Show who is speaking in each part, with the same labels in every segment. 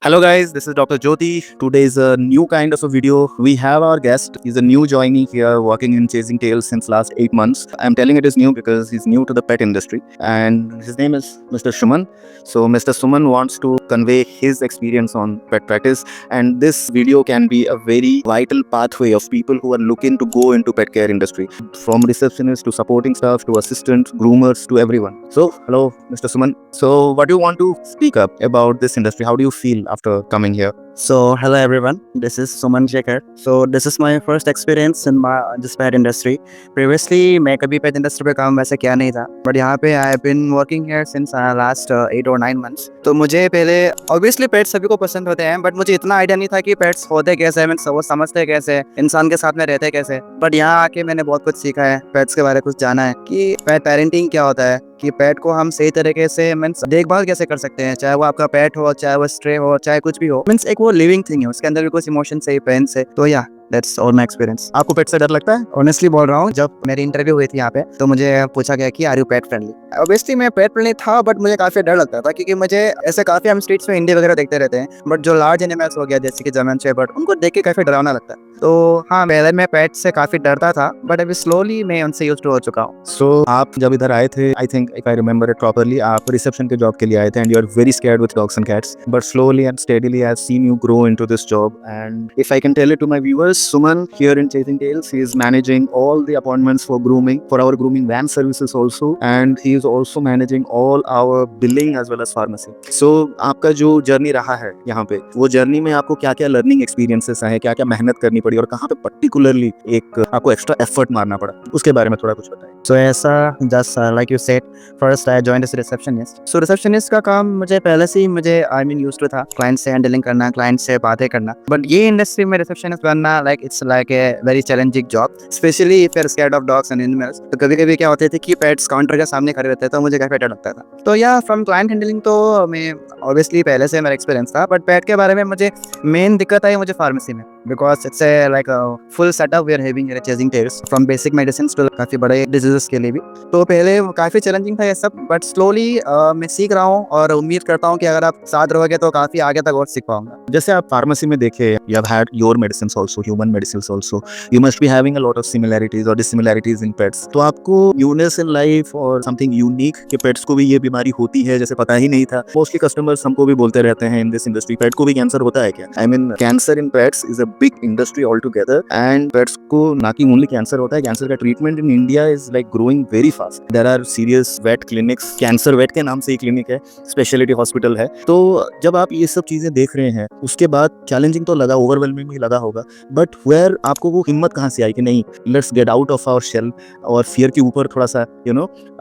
Speaker 1: Hello guys, this is Dr. Jyoti. Today is a new kind of a video. We have our guest. He's a new joinee here working in Chasing Tails since last 8 months. I'm telling it is new because he's new to the pet industry and his name is Mr. Suman. So Mr. Suman wants to convey his experience on pet practice, and this video can be a very vital pathway of people who are looking to go into pet care industry, from receptionists to supporting staff to assistants, groomers to everyone. So hello Mr. Suman. So what do you want to speak up about this industry? How do you feel after coming here?
Speaker 2: So, hello everyone. This is Suman Shekhar. So, this is my first experience in this pet industry. Previously, मैं कभी pet industry पे काम वैसे किया नहीं था. But यहाँ पे I have been working here since last 8 or 9 months. तो मुझे पहले obviously pets सभी को पसंद होते हैं, but मुझे इतना आइडिया नहीं था कि pets होते कैसे हैं, वो समझते कैसे, इंसान के साथ में रहते कैसे. But यहाँ आके मैंने बहुत कुछ सीखा है, pets के बारे में कुछ जाना है कि pet parenting क्या होता है, कि पेट को हम सही तरीके से मीन्स देखभाल कैसे कर सकते हैं, चाहे वो आपका पेट हो, चाहे वो स्ट्रे हो, चाहे कुछ भी हो. मीन्स एक वो लिविंग थिंग है, उसके अंदर भी कुछ इमोशन है, पेन से. तो या दैट्स ऑल माय एक्सपीरियंस.
Speaker 1: आपको पेट से डर लगता है?
Speaker 2: ऑनेस्टली बोल रहा हूँ, जब मेरी इंटरव्यू हुई थी यहाँ पे तो मुझे पूछा गया कि are you pet friendly. Obviously मैं पेट फ्रेंडली था, बट मुझे काफी डर लगता था क्योंकि मुझे ऐसे काफी हम स्ट्रीट्स में इंडिया वगैरह देखते रहते हैं, बट जो लार्ज एनिमल्स हो गया जैसे कि जर्मन शेपर्ड, उनको देख के काफी डरावना लगता है. तो हाँ, पहले मैं पेट से काफी डरता था, बट अभी स्लोली मैं उनसे यूज्ड हो चुका हूँ.
Speaker 1: सो आप जब इधर आए थे, I think if I remember it properly, आप रिसेप्शन के जॉब के लिए आए थे and you are very scared with dogs and cats, but slowly and steadily I have seen you grow into this job. And if I can tell it to my viewers, Suman here in chasing tails, he is managing all the appointments for grooming, for our grooming van services also, and he is also managing all our billing as well as pharmacy. So आपका जो journey रहा है यहाँ पे, वो journey में आपको क्या क्या लर्निंग एक्सपीरियंसेस आए, क्या क्या मेहनत करनी पड़ी और कहाँ पे पर्टिकुलरली एक आपको एक्स्ट्रा एफर्ट मारना पड़ा, उसके बारे में थोड़ा कुछ बताइए.
Speaker 2: So ऐसा just like you said, first I joined as receptionist. So receptionist का काम मुझे पहले से ही मुझे आई मीन यूज्ड टू था, क्लाइंट से हैंडलिंग करना, क्लाइंट से बातें करना. बट ये इंडस्ट्री में रिसेप्शनिस्ट बनना like it's like a very challenging job, specially if you are scared of dogs and animals. तो कभी कभी क्या होते थे कि पेट्स काउंटर के सामने खड़े रहते थे, तो मुझे काफी डर लगता था. तो या फ्रॉम क्लाइंट हैंडलिंग तो मैं ऑब्वियसली पहले से मेरा एक्सपीरियंस था, बट पेट के बारे में मुझे मेन दिक्कत आई मुझे फार्मेसी में, because it's a like full setup we are having here chasing tails, from basic medicine to काफी बड़े डिजीजेस के लिए भी. तो पहले काफी चैलेंजिंग था ये सब, बट स्लोली मैं सीख रहा हूँ और उम्मीद करता हूँ कि अगर आप साथ रहोगे तो काफी आगे तक और सीख पाऊंगा.
Speaker 1: जैसे आप फार्मेसी में देखे, you have had your medicines also, human medicines also, you must be having a lot of similarities or dissimilarities in pets. तो आपको newness in life और something unique कि pets को भी ये बीमारी होती है जैसे पता ही नहीं था. Mostly customers हमको भी बोलते रहते हैं in this industry, pet को भी कैंसर होता है क्या? I mean cancer in pets is a big industry altogether, and pets को ना कि only कैंसर होता है, कैंसर का treatment in India is like growing very fast. There are serious vet clinics, cancer vet के नाम से ही क्लिनिक है, स्पेशलिटी हॉस्पिटल है. तो जब आप ये सब चीजें देख रहे हैं, उसके बाद चैलेंजिंग तो लगा, ओवरवेलमिंग भी लगा होगा, बट वेयर आपको वो हिम्मत कहाँ से आई कि नहीं, let's get out of our shell और फियर के ऊपर थोड़ा सा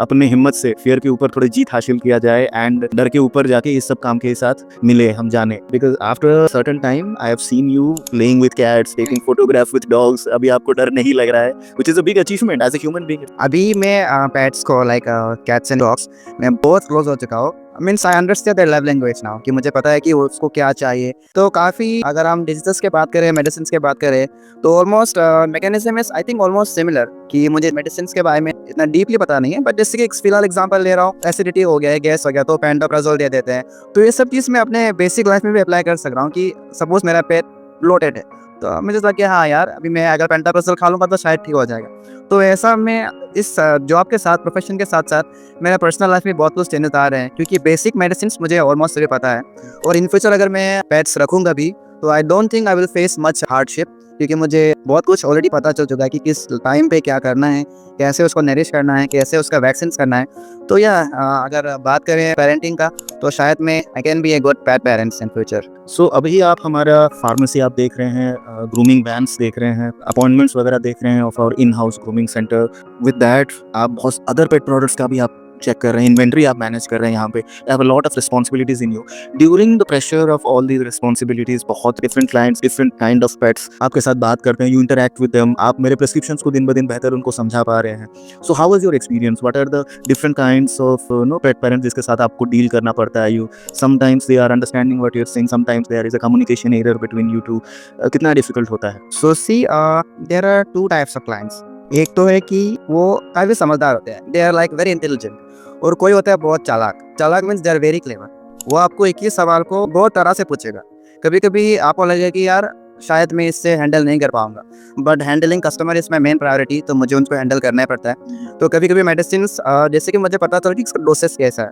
Speaker 1: अपने हिम्मत से फियर के ऊपर थोड़ी जीत हासिल किया जाए एंड डर के ऊपर जाके इस सब काम के साथ मिले, हम जाने. Because after certain time I have seen you playing with cats, taking photograph with dogs. अभी आपको डर नहीं लग रहा है, which is a big achievement as a human being.
Speaker 2: अभी मैं पेट्स को लाइक कैट्स एंड डॉग्स मैं बहुत क्लोज हो चुका हूँ. Means I understand their love language now, कि मुझे पता है कि उसको क्या चाहिए. तो काफ़ी अगर हम डिजीजेस के बात करें, मेडिसिन के बात करें, तो almost mechanism is I think almost similar. कि मुझे मेडिसिन के बारे में इतना डीपली पता नहीं है, बट जैसे कि एक फिलहाल एग्जांपल ले रहा हूँ, एसिडिटी हो गया है, गैस हो गया, तो पेंटोप्राजोल दे देते हैं. तो ये सब चीज़ मैं अपने बेसिक लाइफ में भी अप्लाई कर सक रहा हूँ कि सपोज मेरा पेट ब्लोटेड है, तो मुझे लगा कि हाँ यार, अभी मैं अगर पेंटोप्राजोल खा लूँगा तो शायद ठीक हो जाएगा. तो ऐसा मैं इस जॉब के साथ, प्रोफेशन के साथ साथ मेरा पर्सनल लाइफ में बहुत कुछ चेंजेस आ रहे हैं, क्योंकि बेसिक मेडिसिन मुझे ऑलमोस्ट सभी पता है. और इन फ्यूचर अगर मैं पेट्स रखूँगा भी, तो I don't think I will face much hardship, क्योंकि मुझे बहुत कुछ ऑलरेडी पता चल चुका है कि किस टाइम पे क्या करना है, कैसे उसको नरिश करना है, कैसे उसका वैक्सीन करना है. तो या अगर बात करें पेरेंटिंग का, तो शायद मैं I can be a good pet parents in future.
Speaker 1: So अभी आप हमारा फार्मेसी आप देख रहे हैं, ग्रूमिंग वैन्स देख रहे हैं, अपॉइंटमेंट्स वगैरह देख रहे हैं of our in house grooming centre. With that आप बहुत अदर पेट प्रोडक्ट्स का भी आप चेक कर रहे हैं, इन्वेंट्री आप मैनेज कर रहे हैं. यहाँ पे have a lot of responsibilities in you. During the pressure of all these responsibilities, बहुत different clients, different kind of pets आपके साथ बात करते हैं, यू इंटरैक्ट विद देम, आप मेरे प्रिस्क्रिप्शंस को दिन ब दिन बेहतर उनको समझा पा रहे हैं. So how was your experience? What are the different kinds of pet parents जिसके साथ आपको डील करना पड़ता है? You sometimes they are understanding what you are saying, sometimes there is a communication error between you two. कितना difficult होता है?
Speaker 2: So see, there are two types of clients. एक तो है कि वो काफ़ी समझदार होते हैं, they are like very intelligent. और कोई होता है बहुत चालाक. चालाक means they are very clever. वो आपको एक ही सवाल को बहुत तरह से पूछेगा। कभी कभी आपको लगेगा कि यार शायद मैं इससे हैंडल नहीं कर पाऊंगा, but handling customer is my main priority, तो मुझे उनको हैंडल करना ही पड़ता है। तो कभी कभी मेडिसिन जैसे कि मुझे पता चला कि इसका डोसेस कैसा है,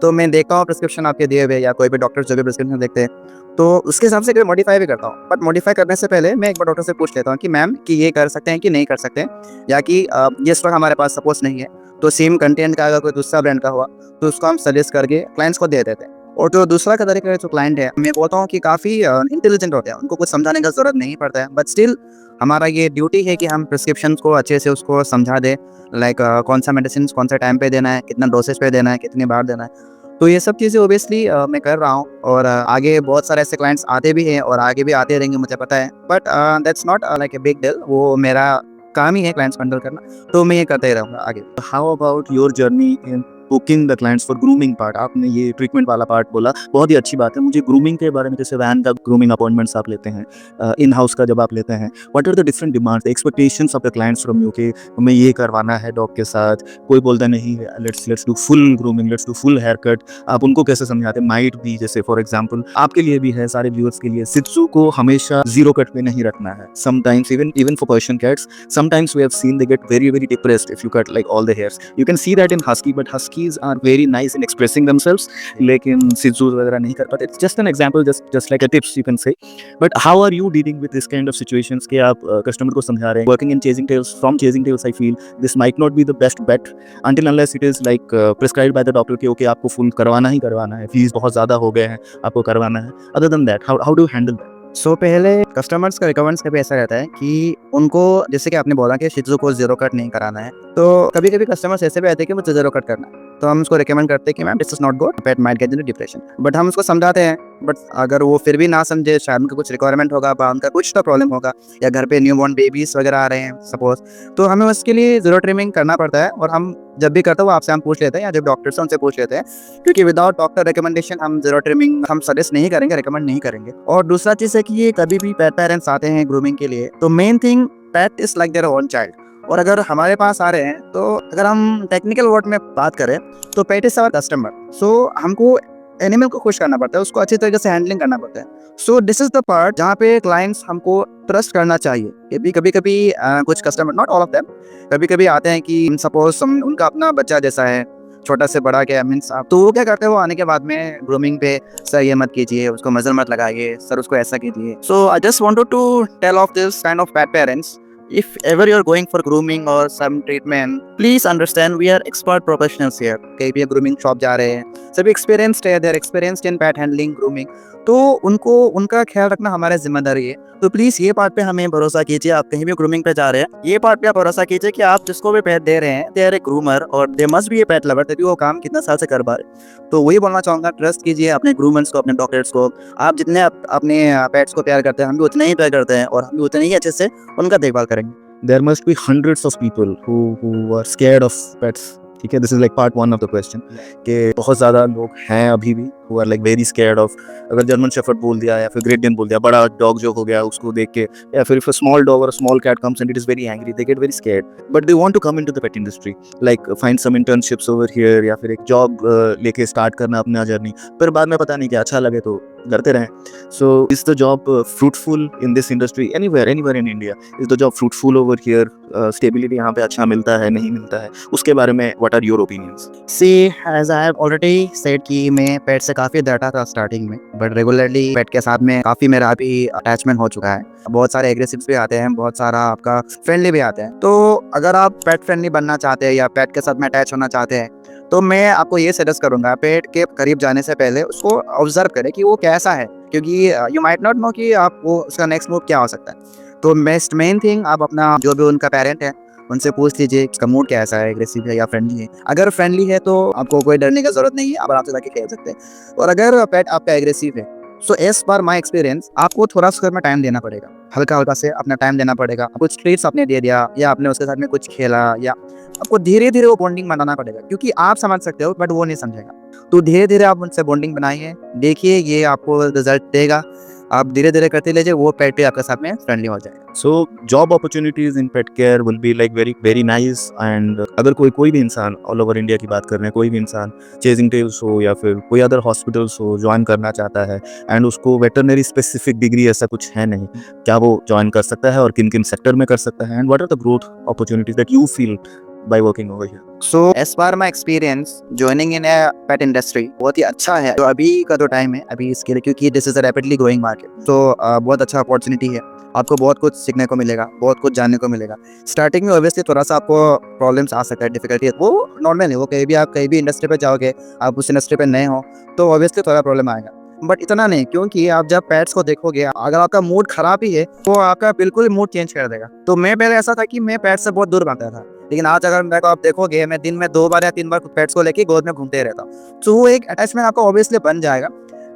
Speaker 2: तो मैं देखता हूँ प्रिस्क्रिप्शन आपके दिए हुए या कोई भी डॉक्टर जो भी प्रिस्क्रिप्शन देखते हैं, तो उसके हिसाब से कभी मॉडिफाई भी करता हूँ। बट मॉडिफाई करने से पहले मैं एक बार डॉक्टर से पूछ लेता हूँ कि मैम कि ये कर सकते हैं कि नहीं कर सकते हैं, या कि ये स्टॉक हमारे पास सपोज नहीं है, तो सेम कंटेंट का अगर कोई दूसरा ब्रांड का हुआ तो उसको हम सजेस्ट करके क्लाइंट्स को दे देते हैं। और जो दूसरा का तरीका है, जो क्लाइंट है, मैं बोलता हूँ कि काफ़ी इंटेलिजेंट होते हैं, उनको कुछ समझाने का ज़रूरत नहीं पड़ता है, बट स्टिल हमारा ये ड्यूटी है कि हम प्रिस्क्रिप्शन को अच्छे से उसको समझा दें, लाइक कौन सा मेडिसिन कौन सा टाइम पे देना है, कितना डोसेज पे देना है, कितनी बार देना है। तो ये सब चीज़ें ओबियसली मैं कर रहा हूँ, और आगे बहुत सारे ऐसे क्लाइंट्स आते भी हैं और आगे भी आते रहेंगे, मुझे पता है। But that's not like a big deal, वो मेरा काम ही है क्लाइंट्स को हैंडल करना, तो मैं ये करते ही रहूँगा आगे।
Speaker 1: How about your journey in booking the clients for grooming part? आपने ये ट्रीटमेंट वाला पार्ट बोला, बहुत ही अच्छी बात है। मुझे ग्रूमिंग के बारे में, जैसे वैन का ग्रूमिंग अपॉइंटमेंट्स आप लेते हैं, इन हाउस का जब आप लेते हैं, what are the different demands, expectations of the clients from you कि हमें ये करवाना है डॉग के साथ? कोई बोलता नहीं let's do full grooming, let's do full hair cut. आप उनको कैसे समझाते हैं? माइट भी, जैसे फॉर एग्जांपल आपके लिए भी है, सारे व्यूअर्स के लिए, शित्जू को हमेशा जीरो कट पे नहीं रखना है। Sometimes even for Persian cats, sometimes we have seen they get very depressed if you cut like all the hairs. You can see that in husky, but huskies are very nice in expressing themselves, लेकिन Shih वगैरह नहीं कर पाते. It's just an example, just like a tips you can say. But how are you dealing with this kind of situations कि आप customer को समझा रहे हैं? Working in chasing tails, from chasing tails I feel this might not be the best bet until unless it is like prescribed by the doctor कि okay आपको full करवाना ही करवाना है, फीस बहुत ज़्यादा हो गए हैं, आपको करवाना है. Other than that, how do you handle that?
Speaker 2: सो पहले कस्टमर्स का रिकमेंड्स कभी ऐसा रहता है कि उनको, जैसे कि आपने बोला कि शिज़ू को ज़ीरो कट नहीं कराना है, तो कभी कभी कस्टमर्स ऐसे भी आते हैं कि मुझे ज़ीरो कट करना है, तो हम उसको रिकमेंड करते हैं कि ma'am this is not good, pet might get into depression. But हम उसको समझाते हैं, बट अगर वो फिर भी ना समझे, शायद उनका कुछ रिक्वायरमेंट होगा, उनका कुछ तो प्रॉब्लम होगा, या घर पे न्यू बॉर्न बेबीज वगैरह आ रहे हैं सपोज, तो हमें उसके लिए ज़ीरो ट्रिमिंग करना पड़ता है। और हम जब भी करते हैं वो आपसे हम पूछ लेते हैं, या जब डॉक्टर से उनसे पूछ लेते हैं, क्योंकि विदाउट डॉक्टर रिकमेंडेशन हम ज़ीरो ट्रिमिंग हम सजेस्ट नहीं करेंगे, रिकमेंड नहीं करेंगे। और दूसरा चीज़ है कि ये कभी भी पेट पेरेंट्स आते हैं ग्रूमिंग के लिए, तो main thing pet is like their own child. और अगर हमारे पास आ रहे हैं, तो अगर हम टेक्निकल वर्ड में बात करें तो पेट इज आवर कस्टमर, सो हमको एनिमल को खुश करना पड़ता है, उसको अच्छी तरीके से हैंडलिंग करना पड़ता है। So this is the part जहाँ पे क्लाइंट्स हमको ट्रस्ट करना चाहिए। कि भी कभी कभी कुछ customer, not all of them, कभी कभी आते हैं कि सपोज उनका अपना बच्चा जैसा है, छोटा से बड़ा क्या मीन्स, तो वो क्या करते हैं, वो आने के बाद में ग्रूमिंग पे, सर ये मत कीजिए, उसको मजल मत लगाइए, सर उसको ऐसा कीजिए। So I just wanted to tell of this kind of pet parents, if ever you're going for grooming or some treatment, please understand we are expert professionals here. कहीं भी grooming shop जा रहे हैं, सभी experienced है, they are experienced in pet handling, grooming, तो उनको उनका ख्याल रखना हमारी जिम्मेदारी है। तो प्लीज़ ये पार्ट पे हमें भरोसा कीजिए। आप कहीं भी ग्रूमिंग पे जा रहे हैं, ये पार्ट पे आप भरोसा कीजिए कि आप जिसको भी पेट दे रहे हैं, दे आर ए ग्रूमर और they must be A pet lover, तभी वो काम कितना साल से कर पा रहे। तो वही बोलना चाहूँगा, ट्रस्ट कीजिए अपने ग्रूमर्स को, अपने डॉक्टर्स को। आप जितने अपने पेट्स को प्यार करते हैं, हम भी उतने ही प्यार करते हैं, और हम भी उतने ही अच्छे से उनका देखभाल करेंगे।
Speaker 1: There must be hundreds of people who are scared of pets. ठीक है, this is like part one of the question कि बहुत ज़्यादा लोग हैं अभी भी who are like very scared of, अगर जर्मन शेफर्ड बोल दिया या फिर ग्रेट डेन बोल दिया, बड़ा डॉग जो हो गया उसको देख के, या फिर if a small dog or a small cat comes and it is very angry, they get very scared, but they want to come into the pet industry, like find some internships over here, या फिर एक job लेके start करना अपना journey, फिर बाद में पता नहीं क्या अच्छा लगे तो करते रहें। So is the job fruitful in this industry anywhere in India? Is the job fruitful over here? Stability यहाँ पे अच्छा मिलता है, नहीं मिलता है, उसके बारे में what are your opinions?
Speaker 2: See, as I have already said कि मैं पेट से काफ़ी डरता था स्टार्टिंग में, बट रेगुलरली पेट के साथ में काफ़ी मेरा अभी अटैचमेंट हो चुका है। बहुत सारे एग्रेसिव्स भी आते हैं, बहुत सारा आपका फ्रेंडली भी आते हैं। तो अगर आप पेट फ्रेंडली बनना चाहते हैं या पेट के साथ में अटैच होना चाहते हैं, तो मैं आपको ये सजेस्ट करूंगा, पेट के करीब जाने से पहले उसको ऑब्जर्व करें कि वो कैसा है, क्योंकि यू माइट नॉट नो कि आप वो उसका नेक्स्ट मूव क्या हो सकता है। तो मेन थिंग, आप अपना जो भी उनका पेरेंट है उनसे पूछ लीजिए उसका मूड कैसा है, एग्रेसिव है या फ्रेंडली है। अगर फ्रेंडली है तो आपको कोई डरने की जरूरत नहीं है, आप आराम से जाके खेल सकते हैं। और अगर पेट आपका एग्रेसिव है, सो एज पर माई एक्सपीरियंस, आपको थोड़ा सा में टाइम देना पड़ेगा, हल्का हल्का से अपना टाइम देना पड़ेगा। कुछ ट्रीट्स आपने दे दिया, या आपने उसके साथ में कुछ खेला, या आपको धीरे धीरे वो बॉन्डिंग बनाना पड़ेगा, क्योंकि आप समझ सकते हो बट वो नहीं समझेगा। तो धीरे धीरे आप उनसे बॉन्डिंग बनाइए, देखिए ये आपको रिजल्ट देगा। आप धीरे धीरे करते लीजिए, वो पेट भी आपके साथ में फ्रेंडली हो जाएगा।
Speaker 1: So job opportunities in pet care will be like very very nice and अगर कोई भी इंसान ऑल ओवर इंडिया की बात कर रहे हैं, कोई भी इंसान चेजिंग टेल्स हो या फिर कोई अदर हॉस्पिटल्स हो ज्वाइन करना चाहता है एंड उसको वेटरनरी स्पेसिफिक डिग्री ऐसा कुछ है नहीं, क्या वो ज्वाइन कर सकता है और किन किन सेक्टर में कर सकता है and what are the growth opportunities that you feel by working over here?
Speaker 2: So as per my experience joining in a pet industry बहुत ही अच्छा है। तो अभी का जो टाइम है अभी इसके लिए, क्योंकि this is a rapidly growing market, तो बहुत अच्छा अपॉर्चुनिटी है। आपको बहुत कुछ सीखने को मिलेगा, बहुत कुछ जानने को मिलेगा। स्टार्टिंग में ऑब्वियसली थोड़ा सा आपको प्रॉब्लम्स आ सकता है, डिफिकल्टी, वो नॉर्मल है। वो कहीं भी इंडस्ट्री पे जाओगे, आप उस इंडस्ट्री पे नए हो तो ऑब्वियसली थोड़ा प्रॉब्लम आएगा, बट इतना नहीं, क्योंकि आप जब पेट्स को देखोगे, अगर आपका मूड खराब ही है तो आपका बिल्कुल मूड चेंज कर देगा। तो मैं पहले ऐसा था कि मैं पेट्स से बहुत दूर भागता था, लेकिन आज अगर मेरे को आप देखोगे, मैं दिन में 2 बार या 3 बार पेट्स को लेके गोद में घूमते रहता हूँ। तो वो एक अटैचमेंट आपको ऑब्वियसली बन जाएगा।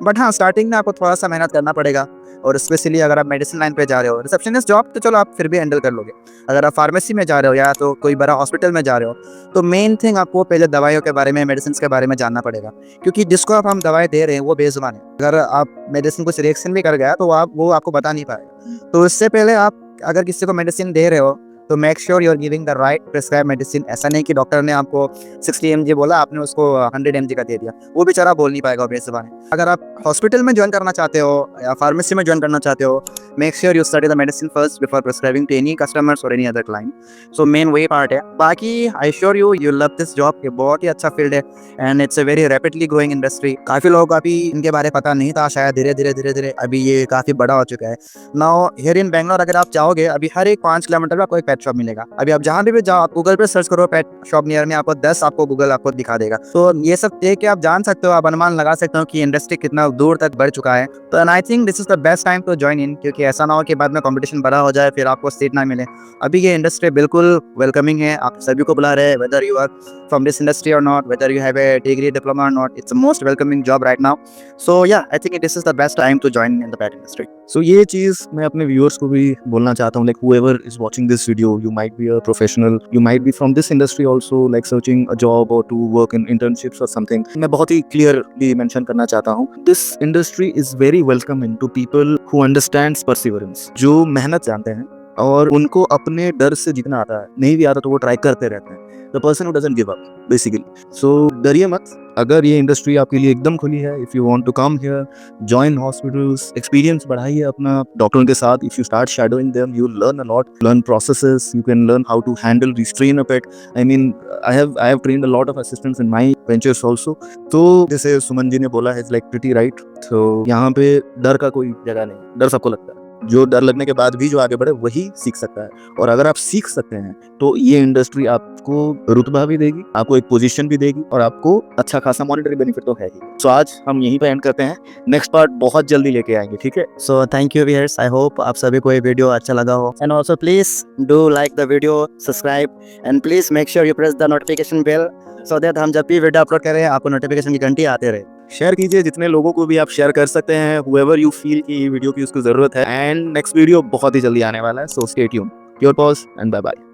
Speaker 2: बट हाँ, स्टार्टिंग में आपको थोड़ा सा मेहनत करना पड़ेगा, और स्पेशली अगर आप मेडिसिन लाइन पे जा रहे हो, रिसेप्शनिस्ट जॉब तो चलो आप फिर भी हैंडल कर लोगे। अगर आप फार्मेसी में जा रहे हो या तो कोई बड़ा हॉस्पिटल में जा रहे हो, तो मेन थिंग आपको पहले दवाइयों के बारे में, मेडिसिन के बारे में जानना पड़ेगा, क्योंकि जिसको आप हम दवाई दे रहे हैं वो बेजुबान है। अगर आप मेडिसिन कुछ रिएक्शन भी कर गया तो वो आपको बता नहीं पाएगा। तो इससे पहले आप अगर किसी को मेडिसिन दे रहे हो तो make sure you are giving the right prescribe medicine. ऐसा नहीं कि डॉक्टर ने आपको 60 mg बोला, आपने उसको 100 mg का दे दिया, वो बेचारा बोल नहीं पाएगा बेजुबान है। अगर आप हॉस्पिटल में ज्वाइन करना चाहते हो या फार्मेसी में ज्वाइन करना चाहते हो, make sure you study the medicine first before prescribing to any customers और any other client. So main वही पार्ट है। बाकी I sure you love this job, ये बहुत ही अच्छा फील्ड है and it's a very rapidly growing industry. काफी लोगों को अभी इनके बारे में पता नहीं था, शायद धीरे धीरे अभी ये काफी बड़ा हो चुका है। नाउ हियर इन बैंगलोर अगर आप जाओगे, अभी हर एक 5 किलोमीटर में आपको एक पेट शॉप मिलेगा। अभी आप जहाँ भी जाओ, आप गूगल पे सर्च करो पेट शॉप नियर में, आपको 10 आपको गूगल आपको दिखा देगा। तो ये सब देख के आप जान सकते हो, आप अनुमान लगा सकते हो कि इंडस्ट्री कितना दूर तक बढ़ चुका है। तो I think this is the best time to join in, क्योंकि ऐसा ना हो कि बाद में कंपटीशन बड़ा हो जाए फिर आपको सीट ना मिले। अभी ये इंडस्ट्री बिल्कुल वेलकमिंग है, आप सभी को बुला रहे हैं, whether you are from this industry और not, whether you have a degree diploma और not, it's most welcoming job right now. So या I think this is the best time to join in the pet industry.
Speaker 1: So ये चीज़ मैं अपने viewers को भी बोलना चाहता हूँ, like whoever is watching this video, you might be a professional, you might be from this industry also, like searching a job or to work in internships or something. मैं बहुत ही clearly mention करना चाहता हूँ, this industry is very welcoming to people who understands perseverance, जो मेहनत जानते हैं और उनको अपने डर से जीतना आता है। नहीं भी आता तो वो ट्राई करते रहते हैं। The person who doesn't give up, basically. So डरिए मत, अगर ये इंडस्ट्री आपके लिए एकदम खुली है, if you want to come here, join hospitals, experience बढ़ाइए अपना डॉक्टरों के साथ। If you start shadowing them, you learn a lot, learn processes, you can learn how to handle restrain a pet. I mean I have trained a lot of assistants in my ventures also. तो जैसे सुमन जी ने बोला है, it's like pretty right. तो यहाँ पे डर का कोई जगह नहीं, डर सबको लगता है। जो डर लगने के बाद भी जो आगे बढ़े वही सीख सकता है, और अगर आप सीख सकते हैं तो ये इंडस्ट्री आपको रुतबा भी देगी, आपको एक पोजीशन भी देगी, और आपको अच्छा खासा मॉनेटरी बेनिफिट तो है ही। सो आज हम यहीं पे एंड करते हैं, नेक्स्ट पार्ट बहुत जल्दी लेके आएंगे, ठीक है।
Speaker 2: So thank you viewers, I hope आप सभी को ये वीडियो अच्छा लगा हो, and also please do like the video, subscribe, and please make sure you press the notification bell, so that हम जब भी वीडियो अपलोड करें आपको नोटिफिकेशन की घंटी आते रहे।
Speaker 1: शेयर कीजिए, जितने लोगों को भी आप शेयर कर सकते हैं, whoever you feel कि ये वीडियो की उसको जरूरत है। एंड नेक्स्ट वीडियो बहुत ही जल्दी आने वाला है, so stay tuned. Your paws and bye bye.